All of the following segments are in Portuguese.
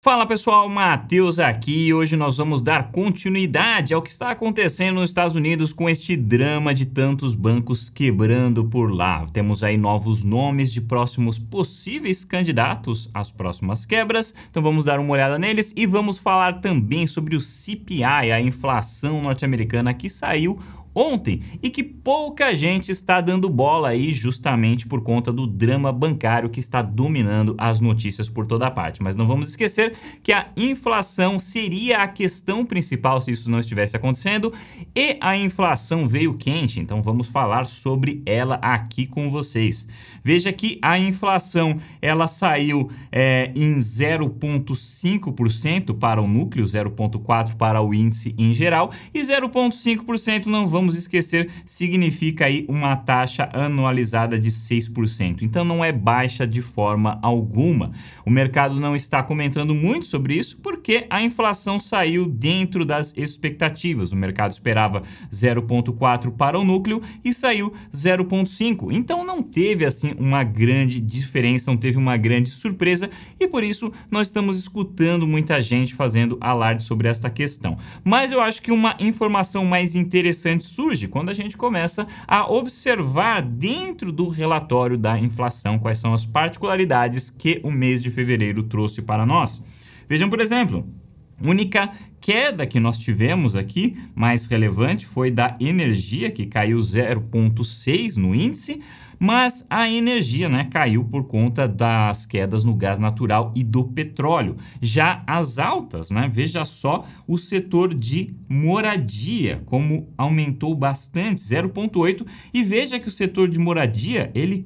Fala pessoal, Matheus aqui e hoje nós vamos dar continuidade ao que está acontecendo nos Estados Unidos com este drama de tantos bancos quebrando por lá. Temos aí novos nomes de próximos possíveis candidatos às próximas quebras, então vamos dar uma olhada neles e vamos falar também sobre o CPI, a inflação norte-americana que saiu ontem e que pouca gente está dando bola aí justamente por conta do drama bancário que está dominando as notícias por toda parte. Mas não vamos esquecer que a inflação seria a questão principal se isso não estivesse acontecendo e a inflação veio quente, então vamos falar sobre ela aqui com vocês. Veja que a inflação ela saiu em 0,5% para o núcleo, 0,4% para o índice em geral e 0,5% não vamos esquecer, significa aí uma taxa anualizada de 6%. Então não é baixa de forma alguma. O mercado não está comentando muito sobre isso porque a inflação saiu dentro das expectativas. O mercado esperava 0,4% para o núcleo e saiu 0,5%. Então não teve assim uma grande diferença, não teve uma grande surpresa e por isso nós estamos escutando muita gente fazendo alarde sobre esta questão. Mas eu acho que uma informação mais interessante surge quando a gente começa a observar dentro do relatório da inflação quais são as particularidades que o mês de fevereiro trouxe para nós. Vejam, por exemplo, a única queda que nós tivemos aqui, mais relevante, foi da energia, que caiu 0,6 no índice, mas a energia, caiu por conta das quedas no gás natural e do petróleo. Já as altas, veja só o setor de moradia, como aumentou bastante, 0,8%, e veja que o setor de moradia, ele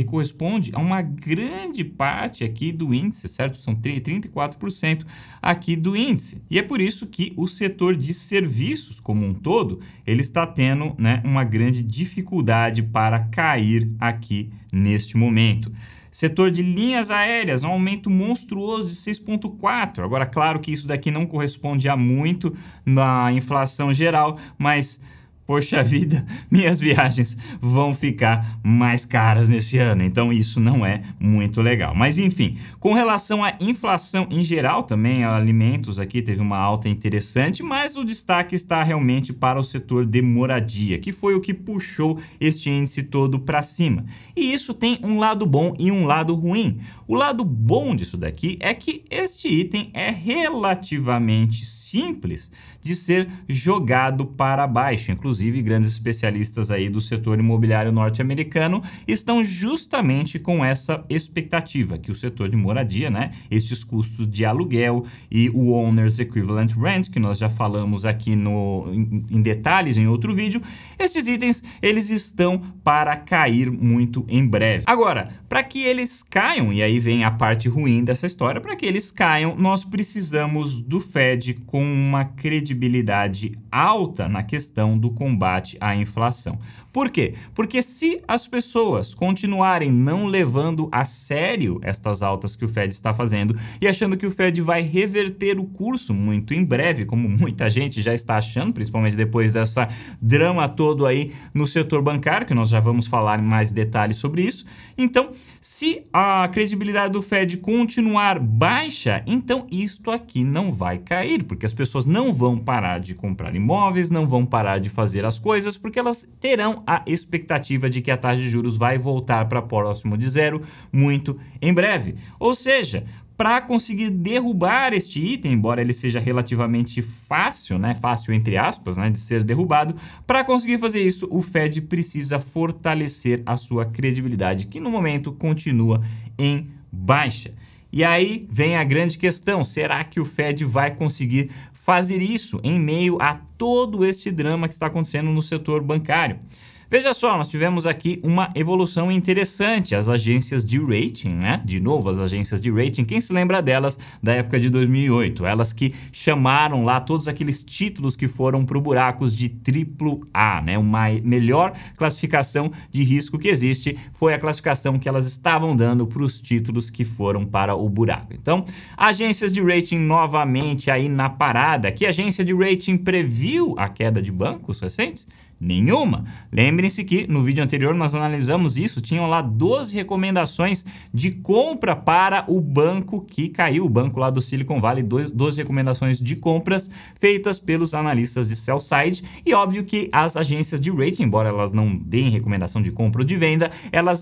corresponde a uma grande parte aqui do índice, certo? São 34% aqui do índice. E é por isso que o setor de serviços como um todo, ele está tendo, uma grande dificuldade para cair aqui neste momento. Setor de linhas aéreas, um aumento monstruoso de 6,4%. Agora, claro que isso daqui não corresponde a muito na inflação geral, mas poxa vida, minhas viagens vão ficar mais caras nesse ano, então isso não é muito legal. Mas enfim, com relação à inflação em geral, também alimentos aqui teve uma alta interessante, mas o destaque está realmente para o setor de moradia, que foi o que puxou este índice todo para cima. E isso tem um lado bom e um lado ruim. O lado bom disso daqui é que este item é relativamente simples de ser jogado para baixo. Inclusive, grandes especialistas aí do setor imobiliário norte-americano estão justamente com essa expectativa, que o setor de moradia, estes custos de aluguel e o Owner's Equivalent Rent, que nós já falamos aqui em detalhes em outro vídeo, esses itens, eles estão para cair muito em breve. Agora, para que eles caiam, e aí vem a parte ruim dessa história, para que eles caiam, nós precisamos do Fed com uma credibilidade alta na questão do combate à inflação. Por quê? Porque se as pessoas continuarem não levando a sério estas altas que o Fed está fazendo e achando que o Fed vai reverter o curso muito em breve, como muita gente já está achando, principalmente depois dessa drama todo aí no setor bancário, que nós já vamos falar em mais detalhes sobre isso. Então, se a credibilidade do Fed continuar baixa, então isto aqui não vai cair, porque as pessoas não vão parar de comprar imóveis, não vão parar de fazer as coisas, porque elas terão a expectativa de que a taxa de juros vai voltar para próximo de zero muito em breve. Ou seja, para conseguir derrubar este item, embora ele seja relativamente fácil, fácil entre aspas, de ser derrubado, para conseguir fazer isso, o Fed precisa fortalecer a sua credibilidade, que no momento continua em baixa. E aí vem a grande questão, será que o Fed vai conseguir fazer isso em meio a todo este drama que está acontecendo no setor bancário? Veja só, nós tivemos aqui uma evolução interessante, as agências de rating, De novo, as agências de rating, quem se lembra delas da época de 2008? Elas que chamaram lá todos aqueles títulos que foram para o buracos de AAA, Uma melhor classificação de risco que existe foi a classificação que elas estavam dando para os títulos que foram para o buraco. Então, agências de rating novamente aí na parada. Que agência de rating previu a queda de bancos recentes? Nenhuma. Lembrem-se que no vídeo anterior nós analisamos isso, tinham lá 12 recomendações de compra para o banco que caiu, o banco lá do Silicon Valley, 12 recomendações de compras feitas pelos analistas de sell side, e óbvio que as agências de rating, embora elas não deem recomendação de compra ou de venda,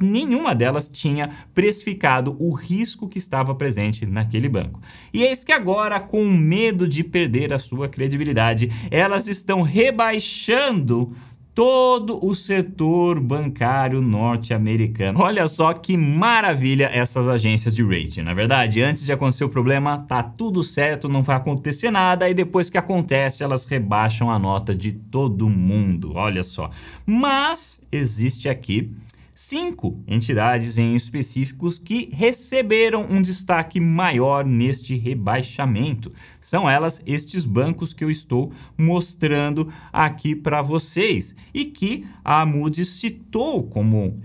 nenhuma delas tinha precificado o risco que estava presente naquele banco. E eis que agora, com medo de perder a sua credibilidade, elas estão rebaixando todo o setor bancário norte-americano. Olha só que maravilha essas agências de rating, na verdade. Antes de acontecer o problema, tá tudo certo, não vai acontecer nada, e depois que acontece, elas rebaixam a nota de todo mundo. Olha só. Mas existe aqui 5 entidades em específicos que receberam um destaque maior neste rebaixamento. São elas estes bancos que eu estou mostrando aqui para vocês e que a Moody's citou como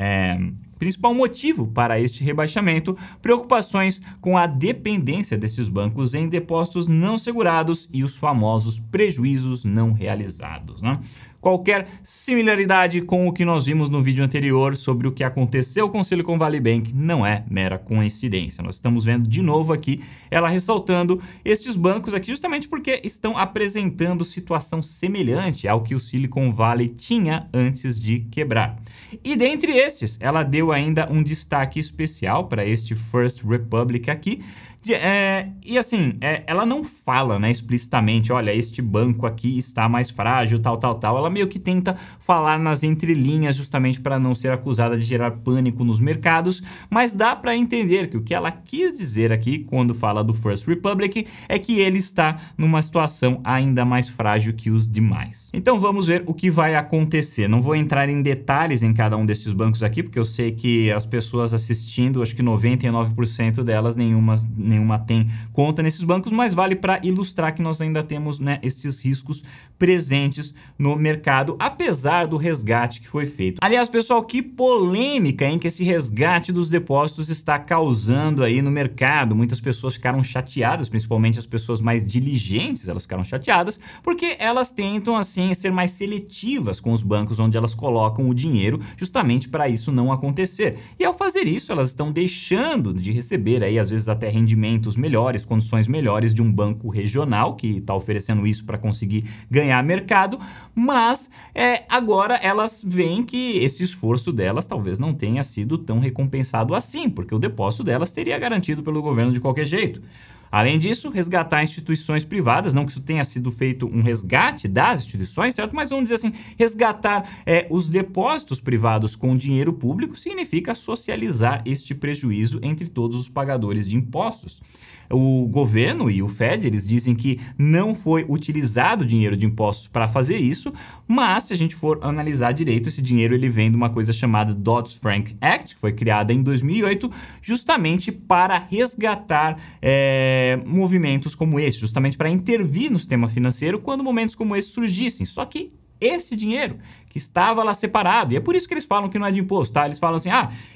principal motivo para este rebaixamento: preocupações com a dependência desses bancos em depósitos não segurados e os famosos prejuízos não realizados, né? Qualquer similaridade com o que nós vimos no vídeo anterior sobre o que aconteceu com o Silicon Valley Bank não é mera coincidência. Nós estamos vendo de novo aqui ela ressaltando estes bancos aqui justamente porque estão apresentando situação semelhante ao que o Silicon Valley tinha antes de quebrar. E dentre estes, ela deu ainda um destaque especial para este First Republic aqui. Ela não fala, né, explicitamente, olha, este banco aqui está mais frágil, tal. Ela meio que tenta falar nas entrelinhas justamente para não ser acusada de gerar pânico nos mercados, mas dá para entender que o que ela quis dizer aqui quando fala do First Republic é que ele está numa situação ainda mais frágil que os demais. Então vamos ver o que vai acontecer. Não vou entrar em detalhes em cada um desses bancos aqui, porque eu sei que as pessoas assistindo, acho que 99% delas, nenhuma tem conta nesses bancos, mas vale para ilustrar que nós ainda temos, né, estes riscos presentes no mercado, apesar do resgate que foi feito. Aliás, pessoal, que polêmica, hein, que esse resgate dos depósitos está causando aí no mercado. Muitas pessoas ficaram chateadas, principalmente as pessoas mais diligentes, elas ficaram chateadas, porque elas tentam, assim, ser mais seletivas com os bancos onde elas colocam o dinheiro, justamente para isso não acontecer. E ao fazer isso, elas estão deixando de receber aí, às vezes até rendimentos melhores, condições melhores de um banco regional que está oferecendo isso para conseguir ganhar mercado, mas agora elas veem que esse esforço delas talvez não tenha sido tão recompensado assim, porque o depósito delas teria garantido pelo governo de qualquer jeito. Além disso, resgatar instituições privadas, não que isso tenha sido feito um resgate das instituições, certo? Mas vamos dizer assim, resgatar os depósitos privados com dinheiro público significa socializar este prejuízo entre todos os pagadores de impostos. O governo e o Fed, eles dizem que não foi utilizado dinheiro de impostos para fazer isso, mas se a gente for analisar direito, esse dinheiro ele vem de uma coisa chamada Dodd-Frank Act, que foi criada em 2008, justamente para resgatar movimentos como esse, justamente para intervir no sistema financeiro quando momentos como esse surgissem. Só que esse dinheiro que estava lá separado, e é por isso que eles falam que não é de imposto, tá? Eles falam assim,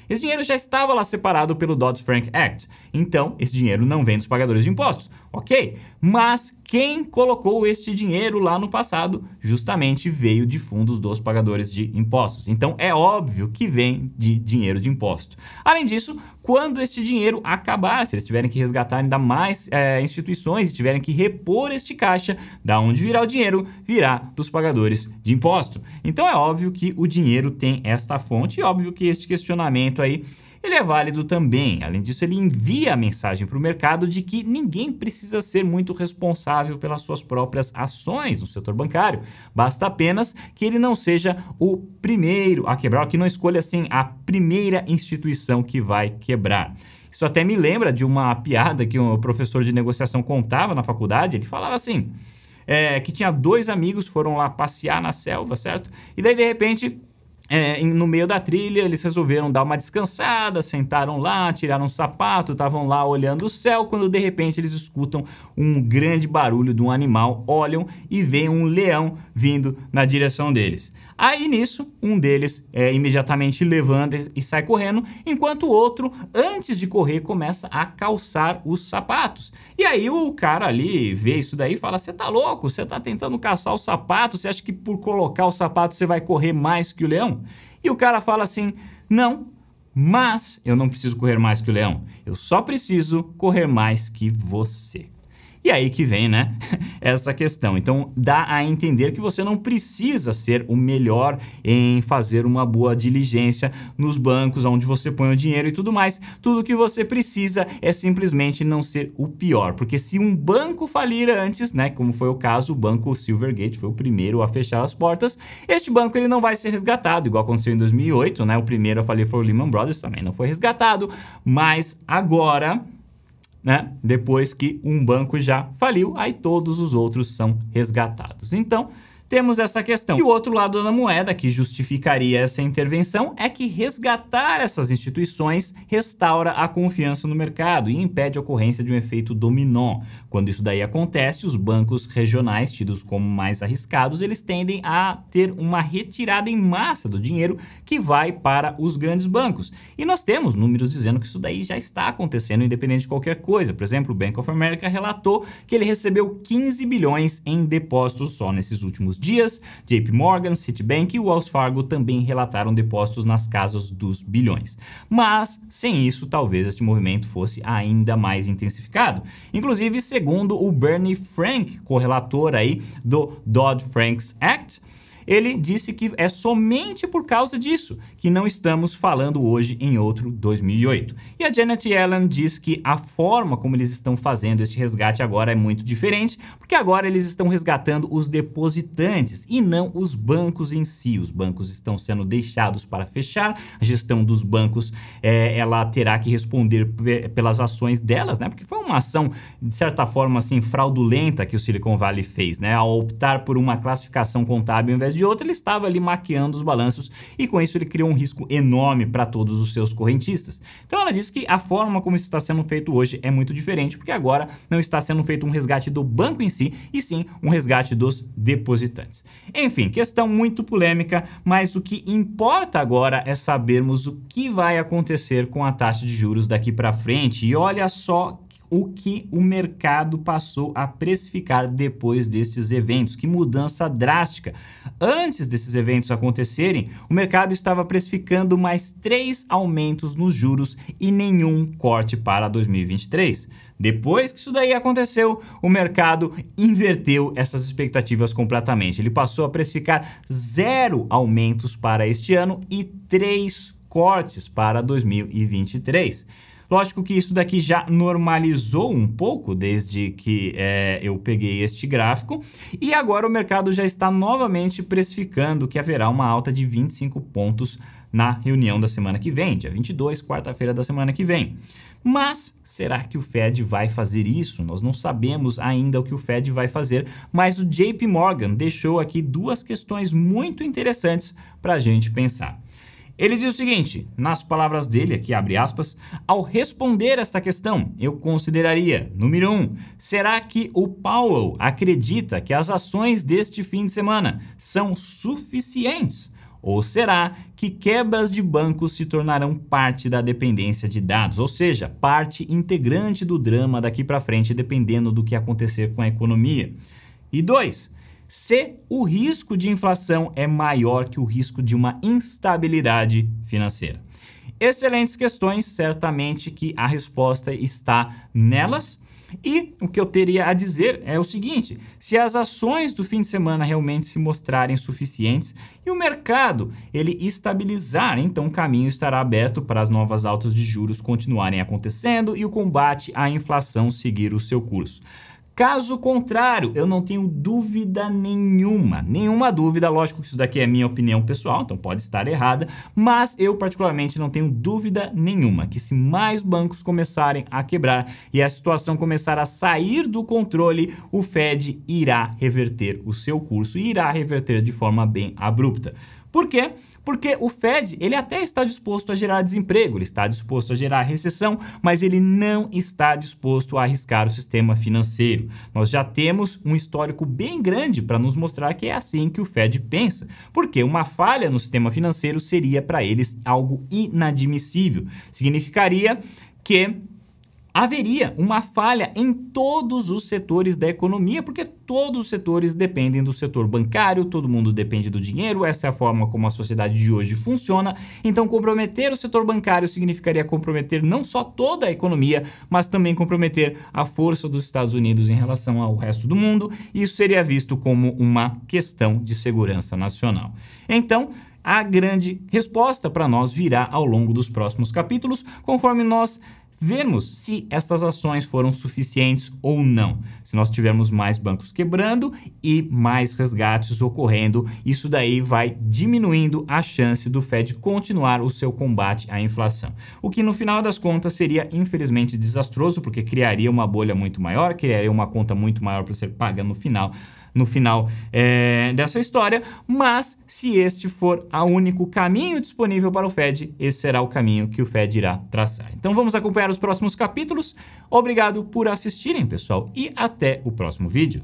esse dinheiro já estava lá separado pelo Dodd-Frank Act, então esse dinheiro não vem dos pagadores de impostos, ok? Mas quem colocou este dinheiro lá no passado justamente veio de fundos dos pagadores de impostos, então é óbvio que vem de dinheiro de imposto. Além disso, quando este dinheiro acabar, se eles tiverem que resgatar ainda mais instituições, tiverem que repor este caixa, da onde virá o dinheiro? Virá dos pagadores de imposto. Então é óbvio que o dinheiro tem esta fonte e óbvio que este questionamento aí ele é válido também. Além disso, ele envia a mensagem para o mercado de que ninguém precisa ser muito responsável pelas suas próprias ações no setor bancário. Basta apenas que ele não seja o primeiro a quebrar, que não escolha assim a primeira instituição que vai quebrar. Isso até me lembra de uma piada que um professor de negociação contava na faculdade. Ele falava assim, que tinha 2 amigos, foram lá passear na selva, certo? E daí, de repente, no meio da trilha, eles resolveram dar uma descansada, sentaram lá, tiraram um sapato, estavam lá olhando o céu, quando de repente eles escutam um grande barulho de um animal, olham e veem um leão vindo na direção deles. Aí nisso, um deles imediatamente levanta e sai correndo, enquanto o outro, antes de correr, começa a calçar os sapatos. E aí o cara ali vê isso daí e fala: você tá louco? Você tá tentando calçar o sapato? Você acha que por colocar o sapato você vai correr mais que o leão? E o cara fala assim: não, mas eu não preciso correr mais que o leão. Eu só preciso correr mais que você. E aí que vem, né, essa questão. Então, dá a entender que você não precisa ser o melhor em fazer uma boa diligência nos bancos, onde você põe o dinheiro e tudo mais. Tudo que você precisa é simplesmente não ser o pior. Porque se um banco falir antes, né, como foi o caso, o banco Silvergate foi o primeiro a fechar as portas, este banco ele não vai ser resgatado, igual aconteceu em 2008, né, o primeiro a falir foi o Lehman Brothers, também não foi resgatado, mas agora, né, depois que um banco já faliu, aí todos os outros são resgatados. Então, temos essa questão. E o outro lado da moeda que justificaria essa intervenção é que resgatar essas instituições restaura a confiança no mercado e impede a ocorrência de um efeito dominó. Quando isso daí acontece, os bancos regionais, tidos como mais arriscados, eles tendem a ter uma retirada em massa do dinheiro que vai para os grandes bancos. E nós temos números dizendo que isso daí já está acontecendo, independente de qualquer coisa. Por exemplo, o Bank of America relatou que ele recebeu 15 bilhões em depósitos só nesses últimos dias. JP Morgan, Citibank e Wells Fargo também relataram depósitos nas casas dos bilhões. Mas, sem isso, talvez este movimento fosse ainda mais intensificado. Inclusive, segundo o Bernie Frank, correlator aí do Dodd-Frank Act, ele disse que é somente por causa disso que não estamos falando hoje em outro 2008. E a Janet Yellen diz que a forma como eles estão fazendo este resgate agora é muito diferente, porque agora eles estão resgatando os depositantes e não os bancos em si. Os bancos estão sendo deixados para fechar, a gestão dos bancos ela terá que responder pelas ações delas, né? Porque foi uma ação, de certa forma, assim, fraudulenta que o Silicon Valley fez, né? Ao optar por uma classificação contábil ao invés de outra, ele estava ali maquiando os balanços e com isso ele criou um risco enorme para todos os seus correntistas. Então ela disse que a forma como isso está sendo feito hoje é muito diferente, porque agora não está sendo feito um resgate do banco em si, e sim um resgate dos depositantes. Enfim, questão muito polêmica, mas o que importa agora é sabermos o que vai acontecer com a taxa de juros daqui para frente. E olha só o que o mercado passou a precificar depois destes eventos. Que mudança drástica! Antes desses eventos acontecerem, o mercado estava precificando mais 3 aumentos nos juros e nenhum corte para 2023. Depois que isso daí aconteceu, o mercado inverteu essas expectativas completamente. Ele passou a precificar 0 aumentos para este ano e 3 cortes para 2023. Lógico que isso daqui já normalizou um pouco desde que eu peguei este gráfico, e agora o mercado já está novamente precificando que haverá uma alta de 25 pontos na reunião da semana que vem, dia 22, quarta-feira da semana que vem. Mas será que o Fed vai fazer isso? Nós não sabemos ainda o que o Fed vai fazer, mas o JP Morgan deixou aqui 2 questões muito interessantes para a gente pensar. Ele diz o seguinte, nas palavras dele, aqui abre aspas: ao responder essa questão, eu consideraria, número 1, será que o Powell acredita que as ações deste fim de semana são suficientes? Ou será que quebras de bancos se tornarão parte da dependência de dados, ou seja, parte integrante do drama daqui para frente, dependendo do que acontecer com a economia? E 2, se o risco de inflação é maior que o risco de uma instabilidade financeira. Excelentes questões, certamente que a resposta está nelas. E o que eu teria a dizer é o seguinte: se as ações do fim de semana realmente se mostrarem suficientes e o mercado ele estabilizar, então o caminho estará aberto para as novas altas de juros continuarem acontecendo e o combate à inflação seguir o seu curso. Caso contrário, eu não tenho dúvida nenhuma dúvida, lógico que isso daqui é minha opinião pessoal, então pode estar errada, mas eu particularmente não tenho dúvida nenhuma que se mais bancos começarem a quebrar e a situação começar a sair do controle, o Fed irá reverter o seu curso e irá reverter de forma bem abrupta. Por quê? Porque o Fed, ele até está disposto a gerar desemprego, ele está disposto a gerar recessão, mas ele não está disposto a arriscar o sistema financeiro. Nós já temos um histórico bem grande para nos mostrar que é assim que o Fed pensa, porque uma falha no sistema financeiro seria para eles algo inadmissível. Significaria que haveria uma falha em todos os setores da economia, porque todos os setores dependem do setor bancário, todo mundo depende do dinheiro, essa é a forma como a sociedade de hoje funciona. Então, comprometer o setor bancário significaria comprometer não só toda a economia, mas também comprometer a força dos Estados Unidos em relação ao resto do mundo, e isso seria visto como uma questão de segurança nacional. Então, a grande resposta para nós virá ao longo dos próximos capítulos, conforme nós vermos se estas ações foram suficientes ou não. Se nós tivermos mais bancos quebrando e mais resgates ocorrendo, isso daí vai diminuindo a chance do Fed continuar o seu combate à inflação. O que no final das contas seria infelizmente desastroso, porque criaria uma bolha muito maior, criaria uma conta muito maior para ser paga no final dessa história, mas se este for o único caminho disponível para o Fed, esse será o caminho que o Fed irá traçar. Então vamos acompanhar os próximos capítulos. Obrigado por assistirem, pessoal, e até o próximo vídeo.